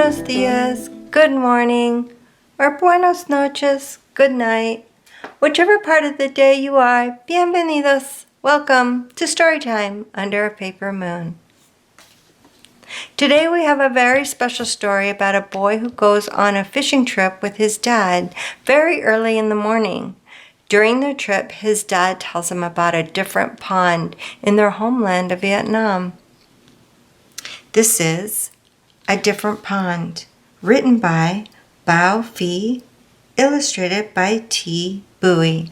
Buenos dias, good morning, or buenos noches, good night. Whichever part of the day you are, bienvenidos. Welcome to Storytime Under a Paper Moon. Today we have a very special story about a boy who goes on a fishing trip with his dad very early in the morning. During their trip, his dad tells him about a different pond in their homeland of Vietnam. This is A Different Pond, written by Bao Phi, illustrated by Thi Bui.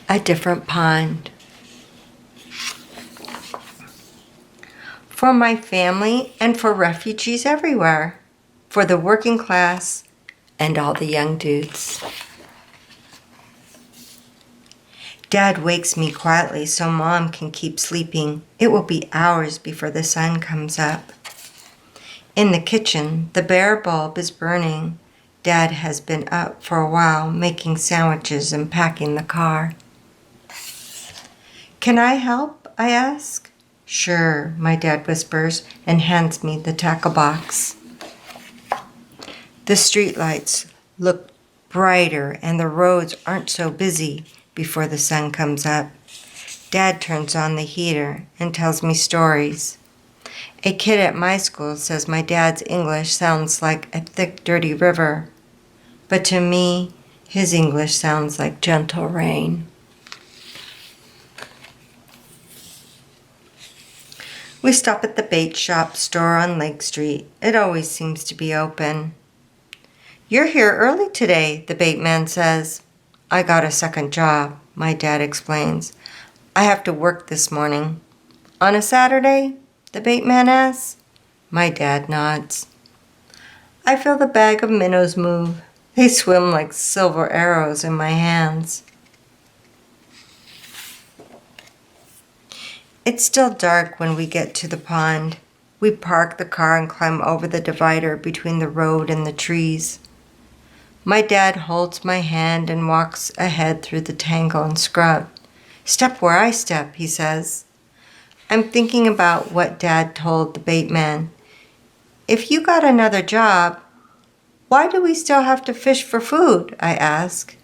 A Different Pond. For my family and for refugees everywhere, for the working class and all the young dudes. Dad wakes me quietly so Mom can keep sleeping. It will be hours before the sun comes up. In the kitchen, the bare bulb is burning. Dad has been up for a while, making sandwiches and packing the car. Can I help? I ask. Sure, my dad whispers and hands me the tackle box. The streetlights look brighter and the roads aren't so busy before the sun comes up. Dad turns on the heater and tells me stories. A kid at my school says my dad's English sounds like a thick, dirty river, but to me, his English sounds like gentle rain. We stop at the bait shop store on Lake Street. It always seems to be open. You're here early today, the bait man says. I got a second job, my dad explains. I have to work this morning. On a Saturday? The bait man asks. My dad nods. I feel the bag of minnows move. They swim like silver arrows in my hands. It's still dark when we get to the pond. We park the car and climb over the divider between the road and the trees. My dad holds my hand and walks ahead through the tangle and scrub. Step where I step, he says. I'm thinking about what Dad told the bait man. If you got another job, why do we still have to fish for food? I ask.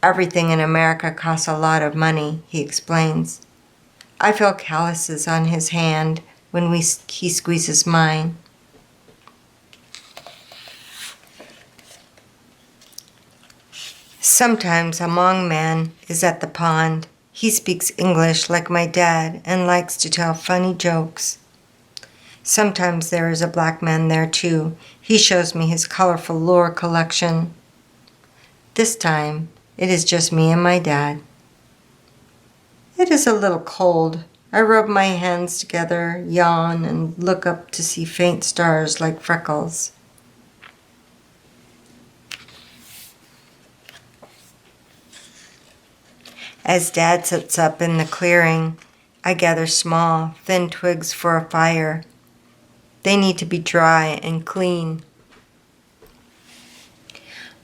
Everything in America costs a lot of money, he explains. I feel calluses on his hand when he squeezes mine. Sometimes a Hmong man is at the pond. He speaks English like my dad and likes to tell funny jokes. Sometimes there is a black man there too. He shows me his colorful lure collection. This time, it is just me and my dad. It is a little cold. I rub my hands together, yawn, and look up to see faint stars like freckles. As Dad sits up in the clearing, I gather small, thin twigs for a fire. They need to be dry and clean.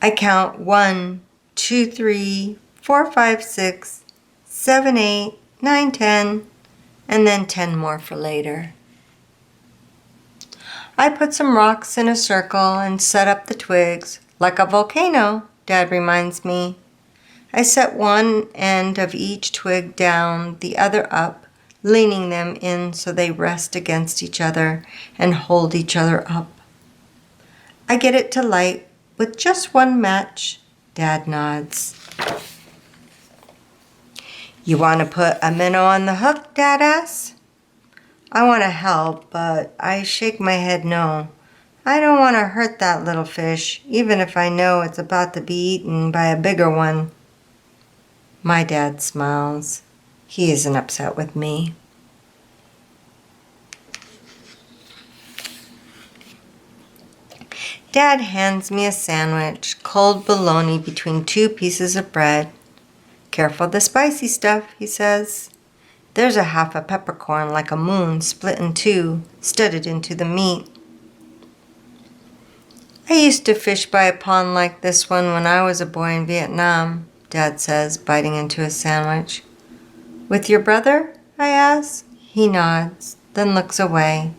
I count 1, 2, 3, 4, 5, 6, 7, 8, 9, 10, and then 10 more for later. I put some rocks in a circle and set up the twigs, like a volcano, Dad reminds me. I set one end of each twig down, the other up, leaning them in so they rest against each other and hold each other up. I get it to light with just one match. Dad nods. You want to put a minnow on the hook, Dad asks. I want to help, but I shake my head no. I don't want to hurt that little fish, even if I know it's about to be eaten by a bigger one. My dad smiles. He isn't upset with me. Dad hands me a sandwich, cold bologna between 2 pieces of bread. Careful the spicy stuff, he says. There's a half a peppercorn like a moon split in 2, studded into the meat. I used to fish by a pond like this one when I was a boy in Vietnam, Dad says, biting into his sandwich. With your brother? I ask. He nods. then looks away.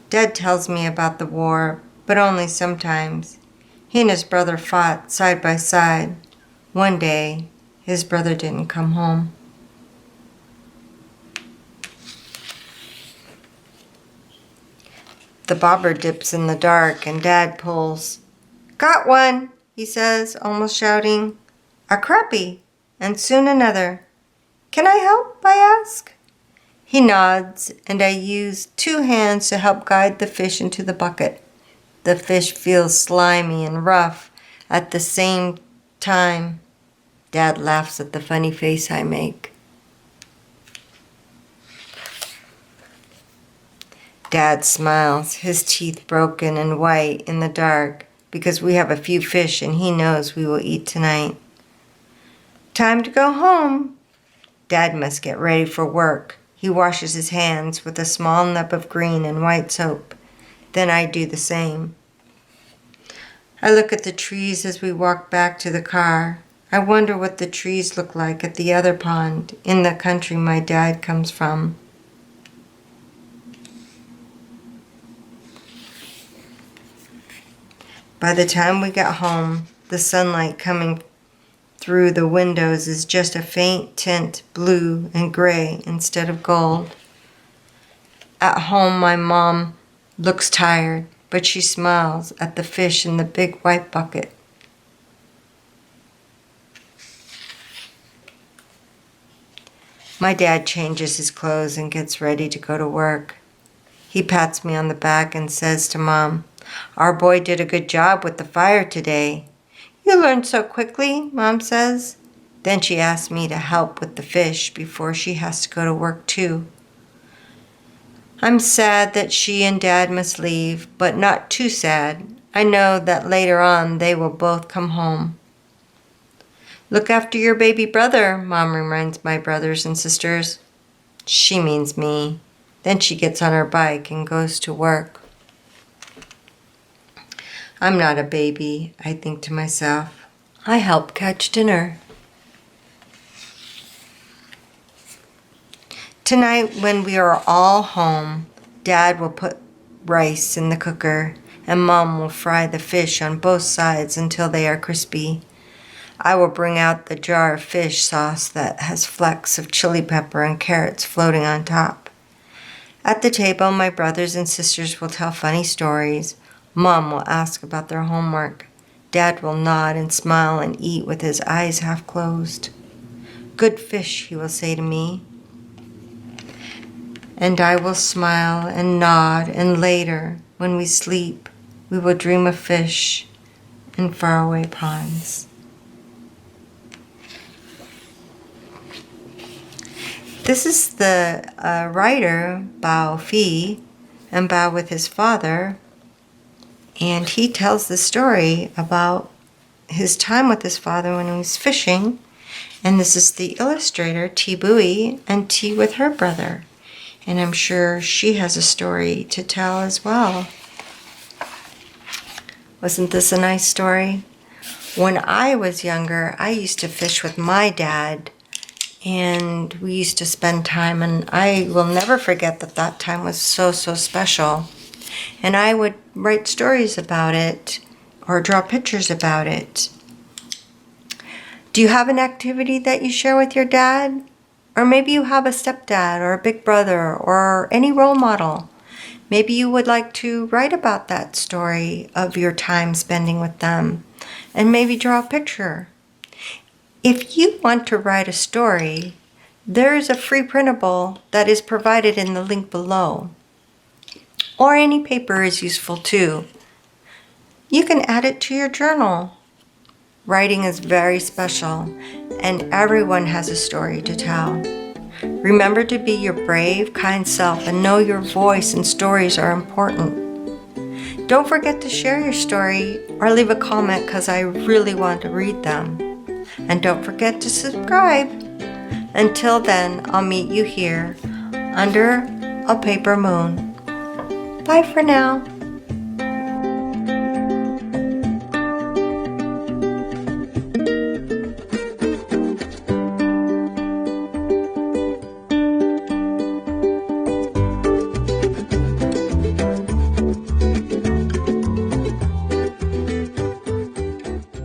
Dad tells me about the war, but only sometimes. He and his brother fought side by side. One day, his brother didn't come home. The bobber dips in the dark and Dad pulls. "Got one," he says, almost shouting. "A crappie, and soon another. Can I help?" I ask. He nods, and I use 2 hands to help guide the fish into the bucket. The fish feels slimy and rough at the same time. Dad laughs at the funny face I make. Dad smiles, his teeth broken and white in the dark, because we have a few fish and he knows we will eat tonight. Time to go home. Dad must get ready for work. He washes his hands with a small nub of green and white soap. Then I do the same. I look at the trees as we walk back to the car. I wonder what the trees look like at the other pond in the country my dad comes from. By the time we get home, the sunlight coming through the windows is just a faint tint, blue and gray instead of gold. At home, my mom looks tired, but she smiles at the fish in the big white bucket. My dad changes his clothes and gets ready to go to work. He pats me on the back and says to Mom, "Our boy did a good job with the fire today." "You learned so quickly," Mom says. Then she asks me to help with the fish before she has to go to work too. I'm sad that she and Dad must leave, but not too sad. I know that later on they will both come home. "Look after your baby brother," Mom reminds my brothers and sisters. She means me. Then she gets on her bike and goes to work. I'm not a baby, I think to myself. I help catch dinner. Tonight, when we are all home, Dad will put rice in the cooker, and Mom will fry the fish on both sides until they are crispy. I will bring out the jar of fish sauce that has flecks of chili pepper and carrots floating on top. At the table, my brothers and sisters will tell funny stories. Mom will ask about their homework. Dad will nod and smile and eat with his eyes half closed. "Good fish," he will say to me. And I will smile and nod, and later, when we sleep, we will dream of fish in faraway ponds. This is the writer, Bao Phi, and Bao with his father, and he tells the story about his time with his father when he was fishing, and this is the illustrator, Thi Bui, and Thi with her brother, and I'm sure she has a story to tell as well. Wasn't this a nice story? When I was younger, I used to fish with my dad, and we used to spend time, and I will never forget that time was so special. And I would write stories about it or draw pictures about it. Do you have an activity that you share with your dad? Or maybe you have a stepdad or a big brother or any role model. Maybe you would like to write about that story of your time spending with them and maybe draw a picture. If you want to write a story, there is a free printable that is provided in the link below. Or any paper is useful too. You can add it to your journal. Writing is very special, and everyone has a story to tell. Remember to be your brave, kind self and know your voice and stories are important. Don't forget to share your story or leave a comment because I really want to read them. And don't forget to subscribe. Until then, I'll meet you here under a paper moon. Bye for now.